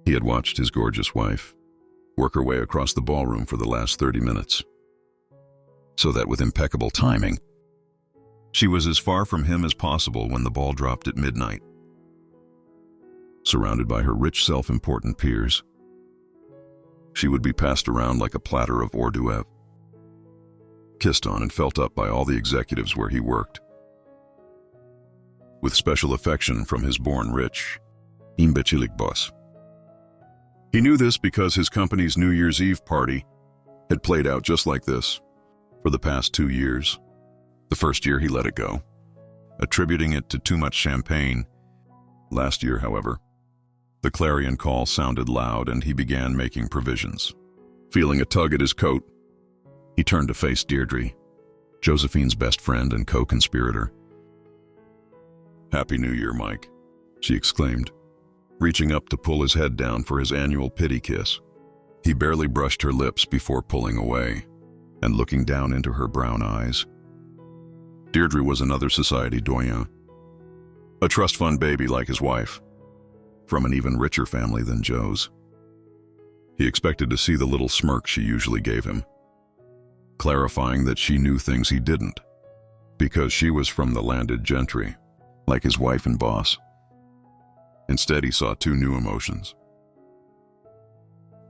He had watched his gorgeous wife work her way across the ballroom for the last 30 minutes, so that with impeccable timing, she was as far from him as possible when the ball dropped at midnight. Surrounded by her rich, self-important peers, she would be passed around like a platter of hors d'oeuvre, kissed on and felt up by all the executives where he worked, with special affection from his born-rich, imbecilic boss. He knew this because his company's New Year's Eve party had played out just like this for the past 2 years. The first year he let it go, attributing it to too much champagne. Last year, however, the clarion call sounded loud and he began making provisions. Feeling a tug at his coat, he turned to face Deirdre, Josephine's best friend and co-conspirator. "Happy New Year, Mike," she exclaimed, reaching up to pull his head down for his annual pity kiss. He barely brushed her lips before pulling away and looking down into her brown eyes. Deirdre was another society doyen, a trust fund baby like his wife, from an even richer family than Joe's. He expected to see the little smirk she usually gave him, clarifying that she knew things he didn't, because she was from the landed gentry, like his wife and boss. Instead, he saw two new emotions: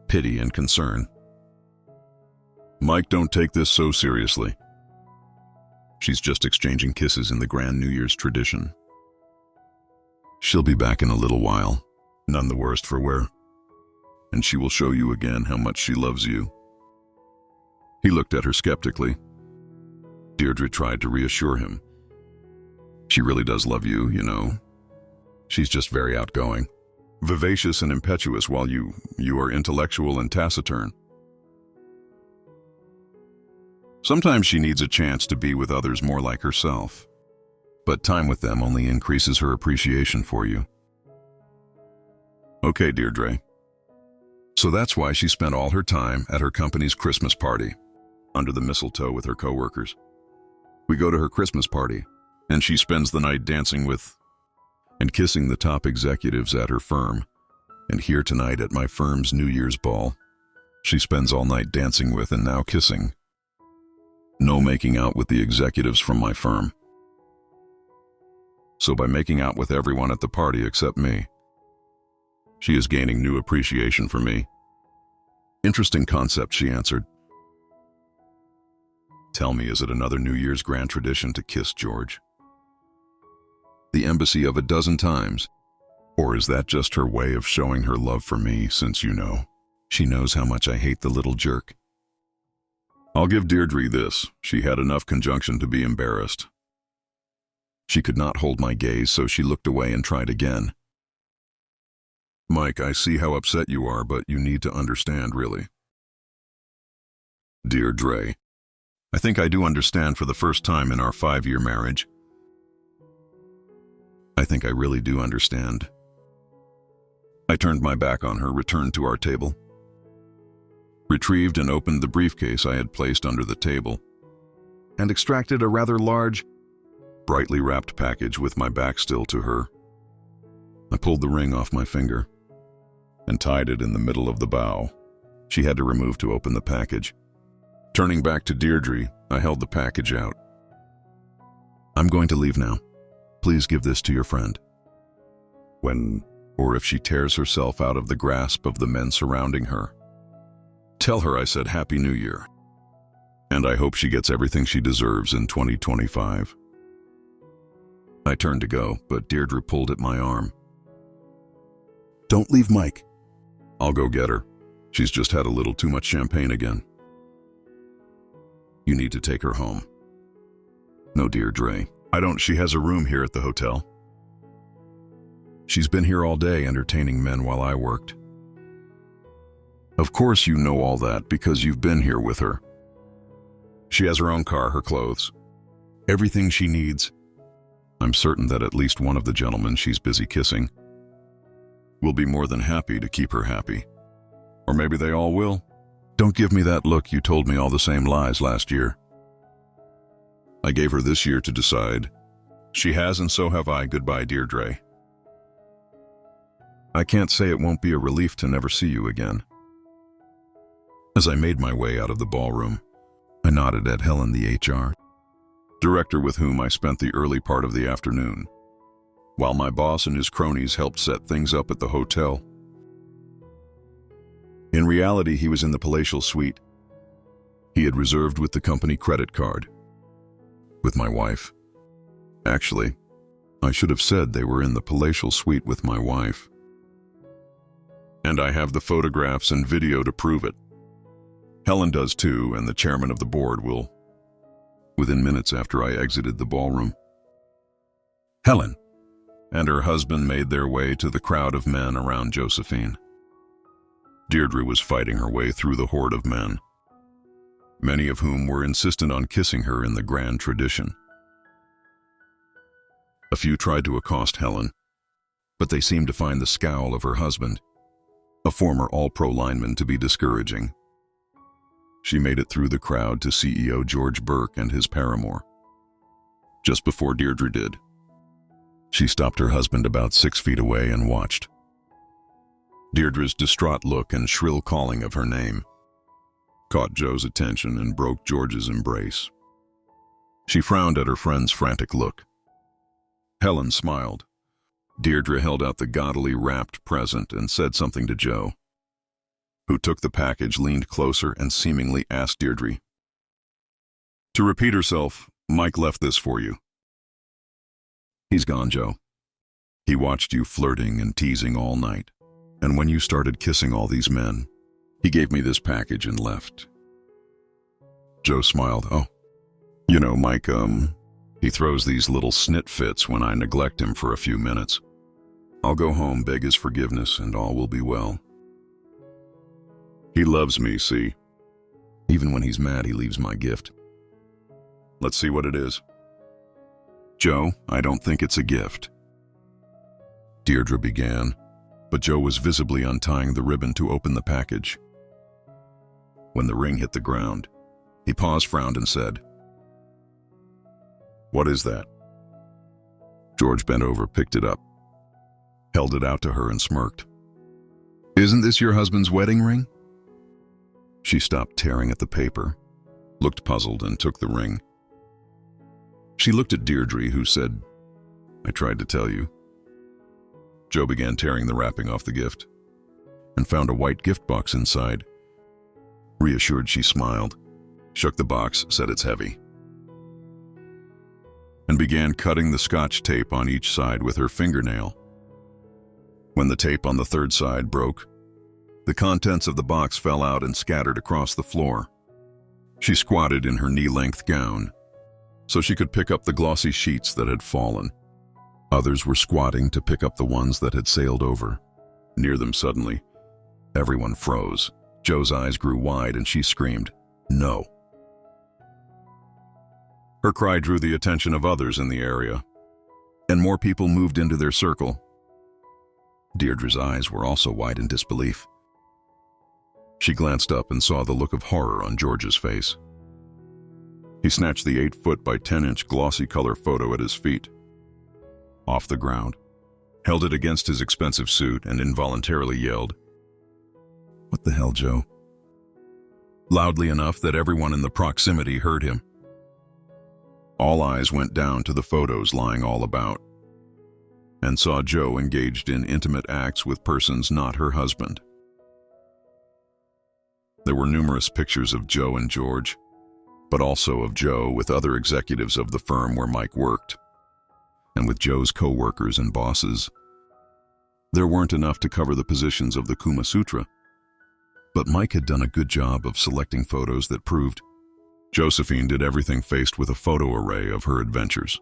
pity and concern. "Mike, don't take this so seriously. She's just exchanging kisses in the grand New Year's tradition. She'll be back in a little while, none the worse for wear, and she will show you again how much she loves you." He looked at her skeptically. Deirdre tried to reassure him. "She really does love you, you know. She's just very outgoing, vivacious and impetuous, while you are intellectual and taciturn. Sometimes she needs a chance to be with others more like herself, but time with them only increases her appreciation for you." "Okay, Deirdre. So that's why she spent all her time at her company's Christmas party, under the mistletoe with her coworkers. We go to her Christmas party, and she spends the night dancing with and kissing the top executives at her firm, and here tonight at my firm's New Year's ball, she spends all night dancing with and now kissing. No making out with the executives from my firm. So by making out with everyone at the party except me, she is gaining new appreciation for me." "Interesting concept," she answered. "Tell me, is it another New Year's grand tradition to kiss George? The embassy of a dozen times? Or is that just her way of showing her love for me, since she knows how much I hate the little jerk?" I'll give Deirdre this: she had enough conjunction to be embarrassed. She could not hold my gaze, so she looked away and tried again. "Mike, I see how upset you are, but you need to understand, really." "Deirdre, I think I do understand for the first time in our 5-year marriage. I think I really do understand." I turned my back on her, returned to our table, retrieved and opened the briefcase I had placed under the table, and extracted a rather large, brightly wrapped package with my back still to her. I pulled the ring off my finger and tied it in the middle of the bow. She had to remove to open the package. Turning back to Deirdre, I held the package out. "I'm going to leave now. Please give this to your friend. Or if she tears herself out of the grasp of the men surrounding her, tell her I said Happy New Year, and I hope she gets everything she deserves in 2025. I turned to go, but Deirdre pulled at my arm. "Don't leave Mike." "I'll go get her. She's just had a little too much champagne again." "You need to take her home." "No, Deirdre, I don't. She has a room here at the hotel. She's been here all day entertaining men while I worked." "Of course you know all that because you've been here with her. She has her own car, her clothes, everything she needs. I'm certain that at least one of the gentlemen she's busy kissing will be more than happy to keep her happy. Or maybe they all will. Don't give me that look. You told me all the same lies last year." I gave her this year to decide. She has, and so have I. Goodbye, Deirdre. I can't say it won't be a relief to never see you again." As I made my way out of the ballroom, I nodded at Helen, the HR director with whom I spent the early part of the afternoon, while my boss and his cronies helped set things up at the hotel. In reality, he was in the palatial suite he had reserved with the company credit card. With my wife. Actually, I should have said they were in the palatial suite with my wife. And I have the photographs and video to prove it. Helen does too, and the chairman of the board will. Within minutes after I exited the ballroom, Helen and her husband made their way to the crowd of men around Josephine. Deirdre was fighting her way through the horde of men, many of whom were insistent on kissing her in the grand tradition. A few tried to accost Helen, but they seemed to find the scowl of her husband, a former All-Pro lineman, to be discouraging. She made it through the crowd to CEO George Burke and his paramour. Just before Deirdre did, she stopped her husband about 6 feet away and watched. Deirdre's distraught look and shrill calling of her name caught Joe's attention and broke George's embrace. She frowned at her friend's frantic look. Helen smiled. Deirdre held out the gaudily wrapped present and said something to Joe, who took the package, leaned closer, and seemingly asked Deirdre to repeat herself. "Mike left this for you." "He's gone, Joe. He watched you flirting and teasing all night, and when you started kissing all these men, he gave me this package and left." Joe smiled. "Oh, you know, Mike, he throws these little snit fits when I neglect him for a few minutes. I'll go home, beg his forgiveness, and all will be well. He loves me, see? Even when he's mad, he leaves my gift. Let's see what it is." "Joe, I don't think it's a gift," Deirdre began, but Joe was visibly untying the ribbon to open the package. When the ring hit the ground, he paused, frowned, and said, "What is that?" George bent over, picked it up, held it out to her, and smirked. "Isn't this your husband's wedding ring?" She stopped tearing at the paper, looked puzzled, and took the ring. She looked at Deirdre, who said, "I tried to tell you." Joe began tearing the wrapping off the gift and found a white gift box inside. Reassured, she smiled, shook the box, said it's heavy, and began cutting the scotch tape on each side with her fingernail. When the tape on the third side broke, the contents of the box fell out and scattered across the floor. She squatted in her knee-length gown so she could pick up the glossy sheets that had fallen. Others were squatting to pick up the ones that had sailed over. Near them suddenly, everyone froze. Joe's eyes grew wide and she screamed, "No." Her cry drew the attention of others in the area, and more people moved into their circle. Deirdre's eyes were also wide in disbelief. She glanced up and saw the look of horror on George's face. He snatched the 8-foot by 10-inch glossy color photo at his feet, off the ground, held it against his expensive suit, and involuntarily yelled, "What the hell, Joe?" loudly enough that everyone in the proximity heard him. All eyes went down to the photos lying all about, and saw Joe engaged in intimate acts with persons not her husband. There were numerous pictures of Joe and George, but also of Joe with other executives of the firm where Mike worked, and with Joe's co-workers and bosses. There weren't enough to cover the positions of the Kama Sutra, but Mike had done a good job of selecting photos that proved Josephine did everything, faced with a photo array of her adventures.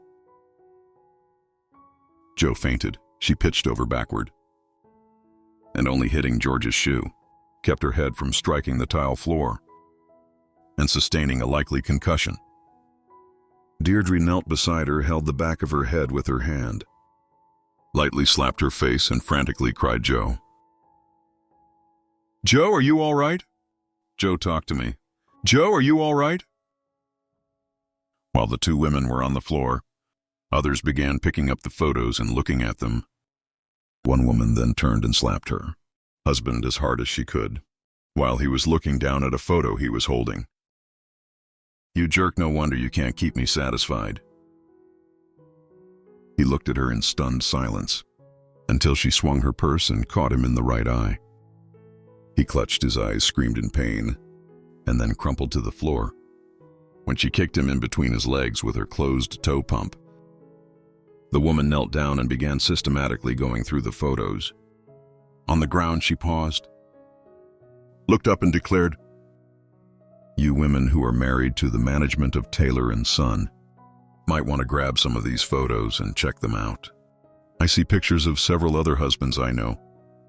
Joe fainted. She pitched over backward, and only hitting George's shoe kept her head from striking the tile floor and sustaining a likely concussion. Deirdre knelt beside her, held the back of her head with her hand, lightly slapped her face, and frantically cried, "Joe. Joe, are you all right? Joe, talk to me. Joe, are you all right?" While the two women were on the floor, others began picking up the photos and looking at them. One woman then turned and slapped her husband as hard as she could, while he was looking down at a photo he was holding. "You jerk, no wonder you can't keep me satisfied." He looked at her in stunned silence, until she swung her purse and caught him in the right eye. He clutched his eyes, screamed in pain, and then crumpled to the floor. When she kicked him in between his legs with her closed toe pump, the woman knelt down and began systematically going through the photos. On the ground, she paused, looked up and declared, "You women who are married to the management of Taylor and Son might want to grab some of these photos and check them out. I see pictures of several other husbands I know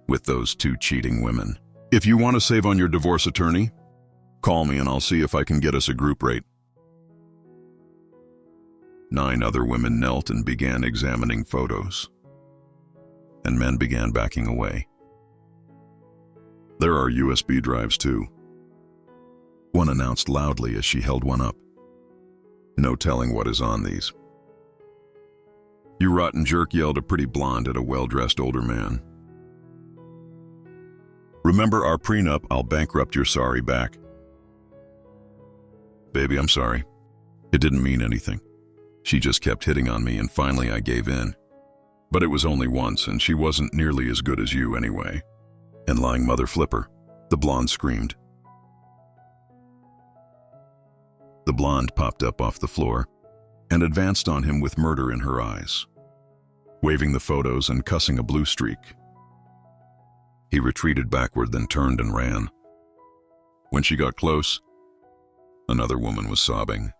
with those two cheating women. If you want to save on your divorce attorney, call me and I'll see if I can get us a group rate." 9 other women knelt and began examining photos, and men began backing away. "There are USB drives too," one announced loudly as she held one up. "No telling what is on these." "You rotten jerk," yelled a pretty blonde at a well-dressed older man. "Remember our prenup? I'll bankrupt your sorry back." "Baby, I'm sorry. It didn't mean anything. She just kept hitting on me and finally I gave in. But it was only once and she wasn't nearly as good as you anyway." "And lying mother flipper," the blonde screamed. The blonde popped up off the floor and advanced on him with murder in her eyes, waving the photos and cussing a blue streak. He retreated backward, then turned and ran. When she got close, another woman was sobbing,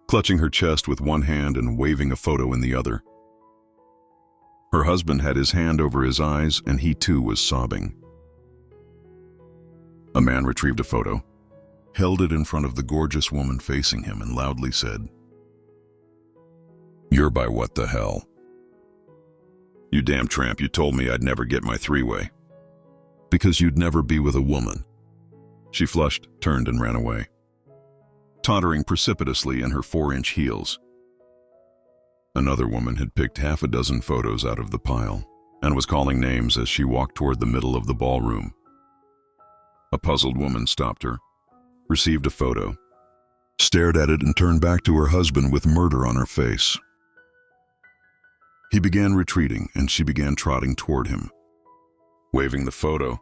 clutching her chest with one hand and waving a photo in the other. Her husband had his hand over his eyes and he too was sobbing. A man retrieved a photo, held it in front of the gorgeous woman facing him, and loudly said, "You're by what the hell? You damn tramp, you told me I'd never get my three-way. Because you'd never be with a woman." She flushed, turned and ran away, tottering precipitously in her 4-inch heels. Another woman had picked 6 photos out of the pile and was calling names as she walked toward the middle of the ballroom. A puzzled woman stopped her, received a photo, stared at it and turned back to her husband with murder on her face. He began retreating and she began trotting toward him, waving the photo.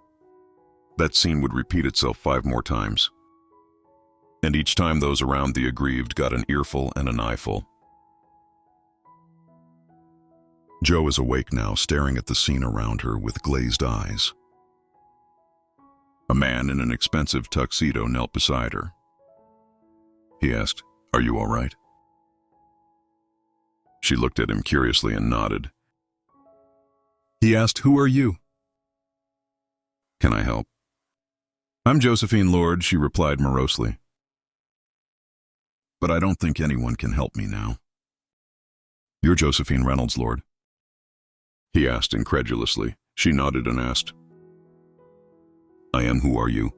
That scene would repeat itself 5 more times, and each time those around the aggrieved got an earful and an eyeful. Jo is awake now, staring at the scene around her with glazed eyes. A man in an expensive tuxedo knelt beside her. He asked, "Are you all right?" She looked at him curiously and nodded. He asked, "Who are you?" "Can I help?" "I'm Josephine Lord," she replied morosely. "But I don't think anyone can help me now." "You're Josephine Reynolds, Lord?" he asked incredulously. She nodded and asked, "I am. Who are you?"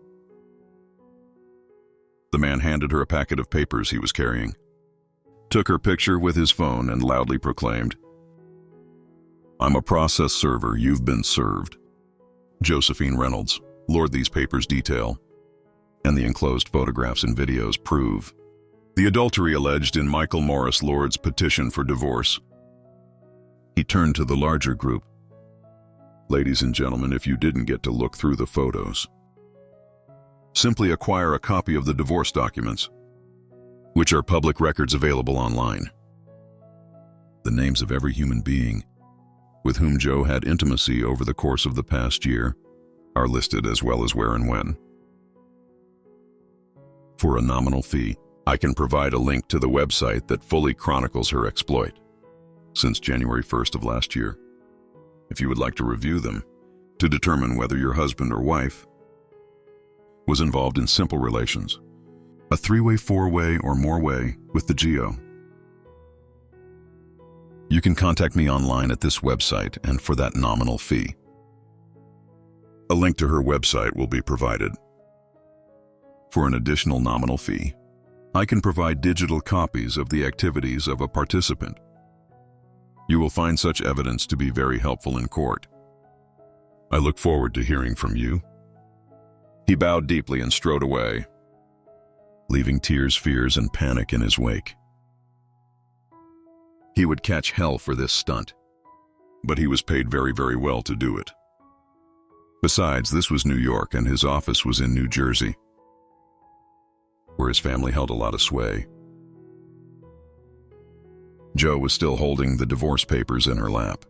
The man handed her a packet of papers he was carrying, took her picture with his phone and loudly proclaimed, "I'm a process server. You've been served. Josephine Reynolds, Lord, these papers detail, and the enclosed photographs and videos prove, the adultery alleged in Michael Morris Lord's petition for divorce." He turned to the larger group. "Ladies and gentlemen, if you didn't get to look through the photos, simply acquire a copy of the divorce documents, which are public records available online. The names of every human being with whom Jo had intimacy over the course of the past year are listed, as well as where and when. For a nominal fee, I can provide a link to the website that fully chronicles her exploit since January 1st of last year. If you would like to review them to determine whether your husband or wife was involved in simple relations, a 3-way, 4-way, or more way with the GEO. You can contact me online at this website and for that nominal fee. A link to her website will be provided. For an additional nominal fee, I can provide digital copies of the activities of a participant. You will find such evidence to be very helpful in court. I look forward to hearing from you." He bowed deeply and strode away, leaving tears, fears, and panic in his wake. He would catch hell for this stunt, but he was paid very, very well to do it. Besides, this was New York and his office was in New Jersey, where his family held a lot of sway. Jo was still holding the divorce papers in her lap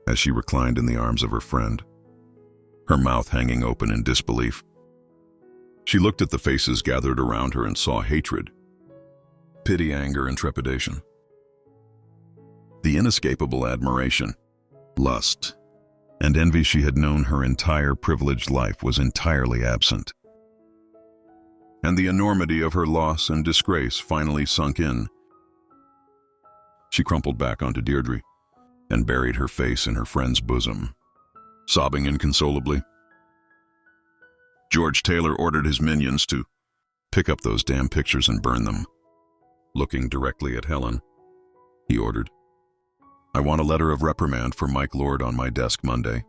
as she reclined in the arms of her friend, her mouth hanging open in disbelief. She looked at the faces gathered around her and saw hatred, pity, anger, and trepidation. The inescapable admiration, lust, and envy she had known her entire privileged life was entirely absent. And the enormity of her loss and disgrace finally sunk in. She crumpled back onto Deirdre and buried her face in her friend's bosom, sobbing inconsolably. George Taylor ordered his minions to pick up those damn pictures and burn them. Looking directly at Helen, he ordered, "I want a letter of reprimand for Mike Lord on my desk Monday,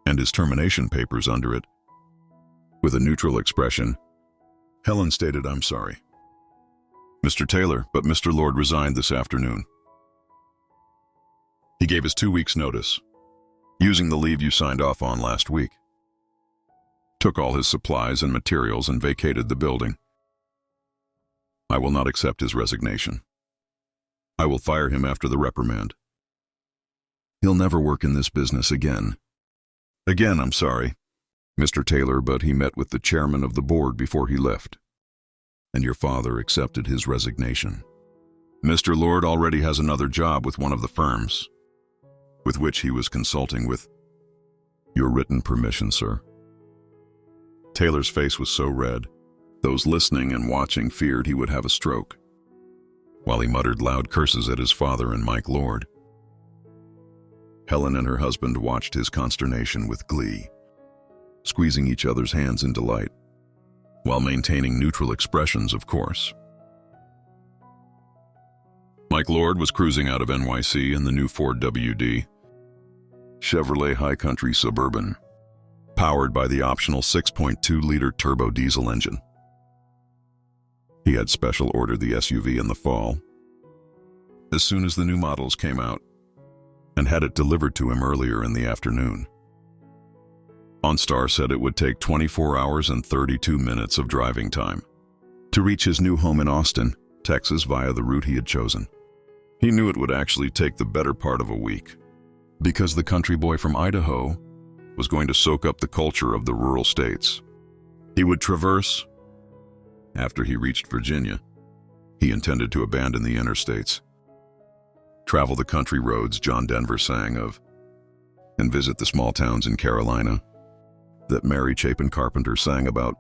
and his termination papers under it." With a neutral expression, Helen stated, "I'm sorry, Mr. Taylor, but Mr. Lord resigned this afternoon. He gave his 2 weeks' notice, using the leave you signed off on last week. Took all his supplies and materials and vacated the building. I will not accept his resignation. I will fire him after the reprimand. He'll never work in this business again. Again, I'm sorry, Mr. Taylor, but he met with the chairman of the board before he left, and your father accepted his resignation. Mr. Lord already has another job with one of the firms with which he was consulting with your written permission, sir." Taylor's face was so red, those listening and watching feared he would have a stroke, while he muttered loud curses at his father and Mike Lord. Helen and her husband watched his consternation with glee, squeezing each other's hands in delight, while maintaining neutral expressions, of course. Mike Lord was cruising out of NYC in the new Ford WD, Chevrolet High Country Suburban, powered by the optional 6.2-liter turbo diesel engine. He had special ordered the SUV in the fall, as soon as the new models came out, and had it delivered to him earlier in the afternoon. OnStar said it would take 24 hours and 32 minutes of driving time to reach his new home in Austin, Texas via the route he had chosen. He knew it would actually take the better part of a week, because the country boy from Idaho was going to soak up the culture of the rural states. He would traverse. After he reached Virginia, he intended to abandon the interstates, travel the country roads John Denver sang of, and visit the small towns in Carolina that Mary Chapin Carpenter sang about.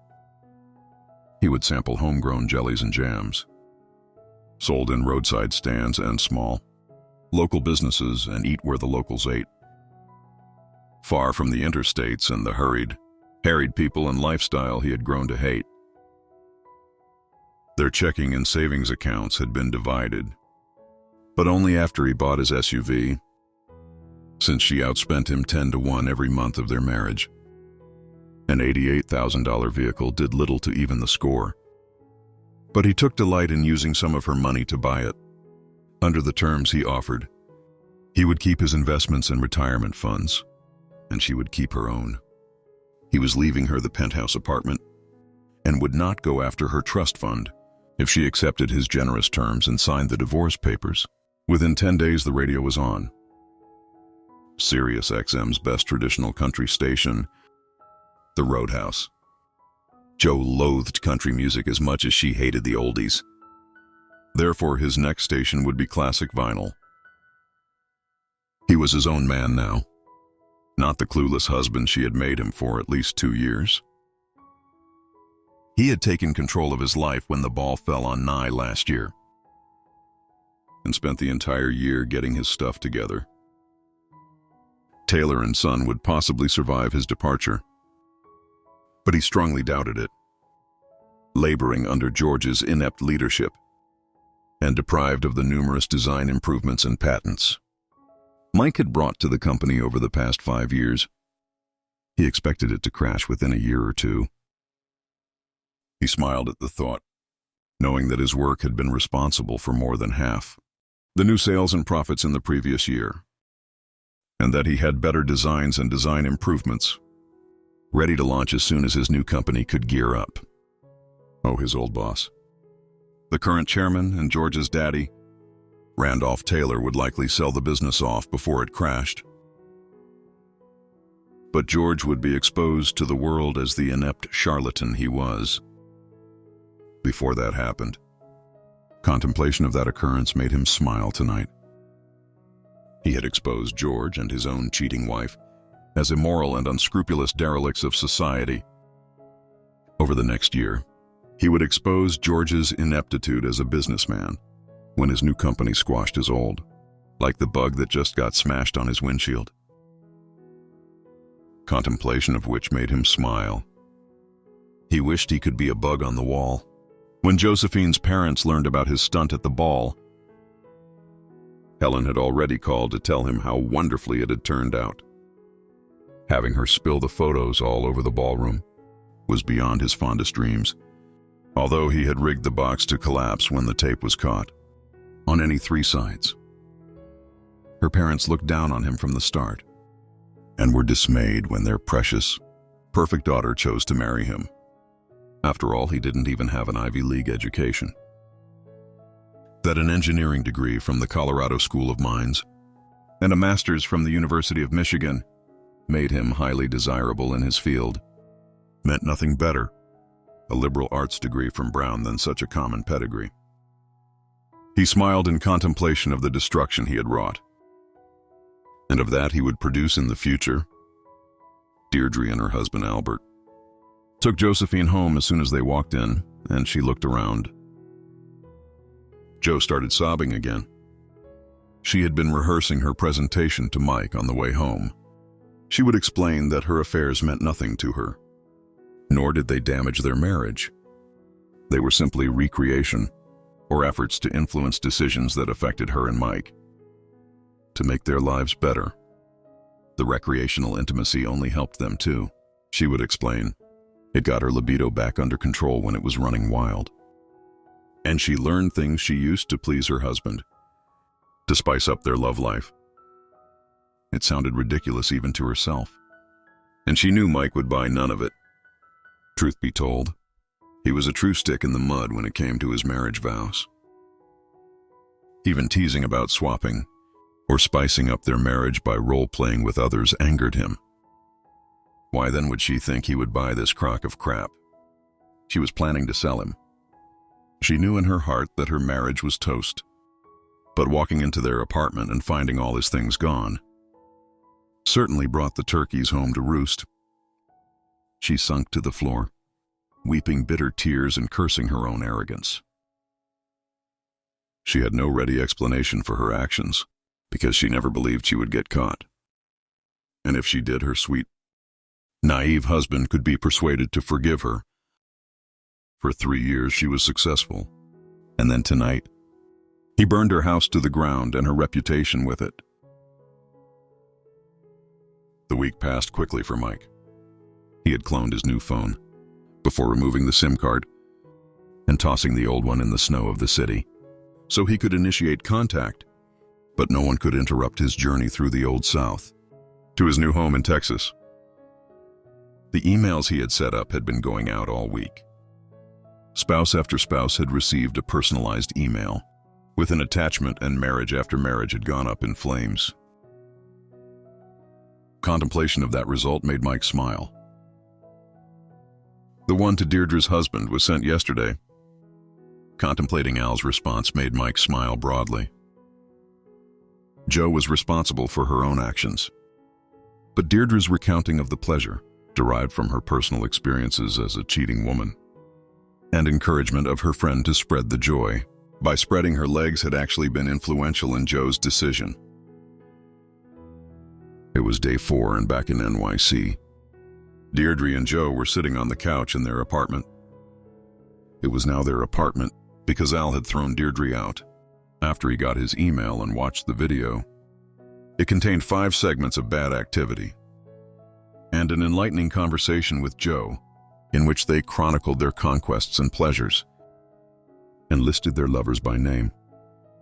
He would sample homegrown jellies and jams, sold in roadside stands and small, local businesses, and eat where the locals ate. Far from the interstates and the harried people and lifestyle he had grown to hate. Their checking and savings accounts had been divided, but only after he bought his SUV, since she outspent him 10-to-1 every month of their marriage. An $88,000 vehicle did little to even the score, but he took delight in using some of her money to buy it. Under the terms he offered, he would keep his investments and retirement funds, and she would keep her own. He was leaving her the penthouse apartment and would not go after her trust fund if she accepted his generous terms and signed the divorce papers. Within 10 days, the radio was on. Sirius XM's best traditional country station, the Roadhouse. Jo loathed country music as much as she hated the oldies. Therefore, his next station would be classic vinyl. He was his own man now, not the clueless husband she had made him for at least 2 years. He had taken control of his life when the ball fell on Nye last year, and spent the entire year getting his stuff together. Taylor and Son would possibly survive his departure, but he strongly doubted it, laboring under George's inept leadership and deprived of the numerous design improvements and patents Mike had brought to the company over the past 5 years. He expected it to crash within a year or two. He smiled at the thought, knowing that his work had been responsible for more than half the new sales and profits in the previous year, and that he had better designs and design improvements ready to launch as soon as his new company could gear up. Oh, his old boss. The current chairman and George's daddy, Randolph Taylor, would likely sell the business off before it crashed. But George would be exposed to the world as the inept charlatan he was. Before that happened, contemplation of that occurrence made him smile tonight. He had exposed George and his own cheating wife as immoral and unscrupulous derelicts of society. Over the next year, he would expose George's ineptitude as a businessman when his new company squashed his old, like the bug that just got smashed on his windshield. Contemplation of which made him smile. He wished he could be a bug on the wall. When Josephine's parents learned about his stunt at the ball, Helen had already called to tell him how wonderfully it had turned out. Having her spill the photos all over the ballroom was beyond his fondest dreams, although he had rigged the box to collapse when the tape was caught, on any three sides. Her parents looked down on him from the start, and were dismayed when their precious, perfect daughter chose to marry him. After all, he didn't even have an Ivy League education. That an engineering degree from the Colorado School of Mines and a master's from the University of Michigan made him highly desirable in his field meant nothing better, a liberal arts degree from Brown, than such a common pedigree. He smiled in contemplation of the destruction he had wrought, and of that he would produce in the future. Deirdre and her husband Albert took Josephine home as soon as they walked in, and she looked around. Jo started sobbing again. She had been rehearsing her presentation to Mike on the way home. She would explain that her affairs meant nothing to her, nor did they damage their marriage. They were simply recreation, or efforts to influence decisions that affected her and Mike, to make their lives better. The recreational intimacy only helped them too, she would explain. It got her libido back under control when it was running wild. And she learned things she used to please her husband, to spice up their love life. It sounded ridiculous even to herself, and she knew Mike would buy none of it. Truth be told, he was a true stick in the mud when it came to his marriage vows. Even teasing about swapping or spicing up their marriage by role-playing with others angered him. Why then would she think he would buy this crock of crap? She was planning to sell him. She knew in her heart that her marriage was toast, but walking into their apartment and finding all his things gone certainly brought the turkeys home to roost. She sunk to the floor, weeping bitter tears and cursing her own arrogance. She had no ready explanation for her actions, because she never believed she would get caught. And if she did, her sweet, naive husband could be persuaded to forgive her. For 3 years she was successful, and then tonight, he burned her house to the ground and her reputation with it. The week passed quickly for Mike. He had cloned his new phone, before removing the SIM card and tossing the old one in the snow of the city, so he could initiate contact, but no one could interrupt his journey through the Old South to his new home in Texas. The emails he had set up had been going out all week. Spouse after spouse had received a personalized email with an attachment, and marriage after marriage had gone up in flames. Contemplation of that result made Mike smile. The one to Deirdre's husband was sent yesterday. Contemplating Al's response made Mike smile broadly. Jo was responsible for her own actions, but Deirdre's recounting of the pleasure derived from her personal experiences as a cheating woman, and encouragement of her friend to spread the joy by spreading her legs had actually been influential in Jo's decision. It was day 4 and back in NYC. Deirdre and Jo were sitting on the couch in their apartment. It was now their apartment because Al had thrown Deirdre out after he got his email and watched the video. It contained 5 segments of bad activity. and an enlightening conversation with Joe, in which they chronicled their conquests and pleasures, and listed their lovers by name,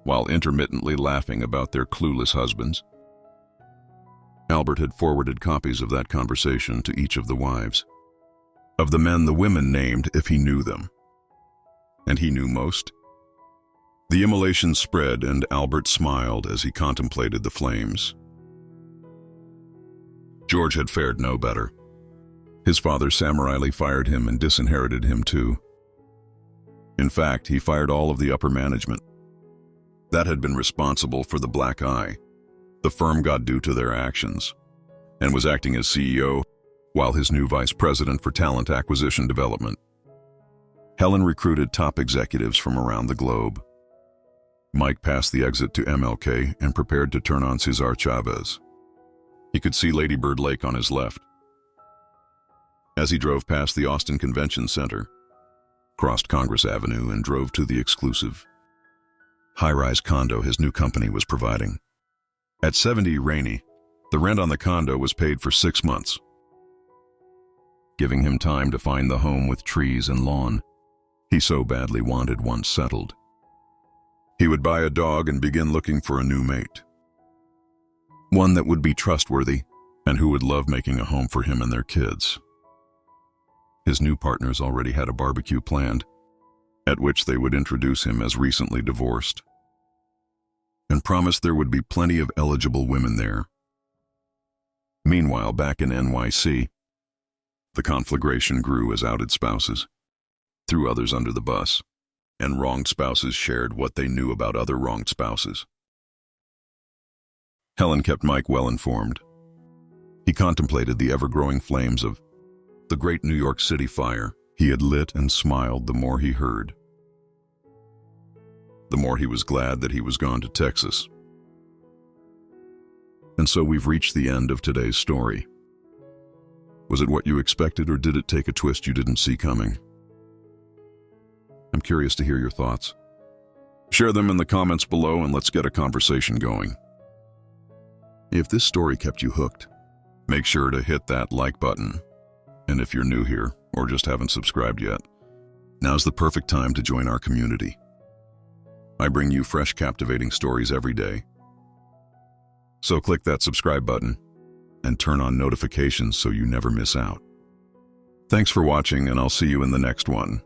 while intermittently laughing about their clueless husbands. Albert had forwarded copies of that conversation to each of the wives. Of the men, the women named if he knew them. And he knew most. The immolation spread, and Albert smiled as he contemplated the flames. George had fared no better. His father summarily fired him and disinherited him too. In fact, he fired all of the upper management. That had been responsible for the black eye. The firm got due to their actions, and was acting as CEO, while his new vice president for talent acquisition development. Helen recruited top executives from around the globe. Mike passed the exit to MLK and prepared to turn on Cesar Chavez. He could see Lady Bird Lake on his left. As he drove past the Austin Convention Center, crossed Congress Avenue and drove to the exclusive high-rise condo his new company was providing. At 70 Rainey, the rent on the condo was paid for 6 months, giving him time to find the home with trees and lawn he so badly wanted once settled. He would buy a dog and begin looking for a new mate. One that would be trustworthy and who would love making a home for him and their kids. His new partners already had a barbecue planned, at which they would introduce him as recently divorced, and promised there would be plenty of eligible women there. Meanwhile, back in NYC, the conflagration grew as outed spouses threw others under the bus, and wronged spouses shared what they knew about other wronged spouses. Helen kept Mike well informed. He contemplated the ever-growing flames of the great New York City fire he had lit, and smiled the more he heard. The more he was glad that he was gone to Texas. And so we've reached the end of today's story. Was it what you expected, or did it take a twist you didn't see coming? I'm curious to hear your thoughts. Share them in the comments below and let's get a conversation going. If this story kept you hooked, make sure to hit that like button. And if you're new here or just haven't subscribed yet, now's the perfect time to join our community. I bring you fresh, captivating stories every day. So click that subscribe button and turn on notifications so you never miss out. Thanks for watching, and I'll see you in the next one.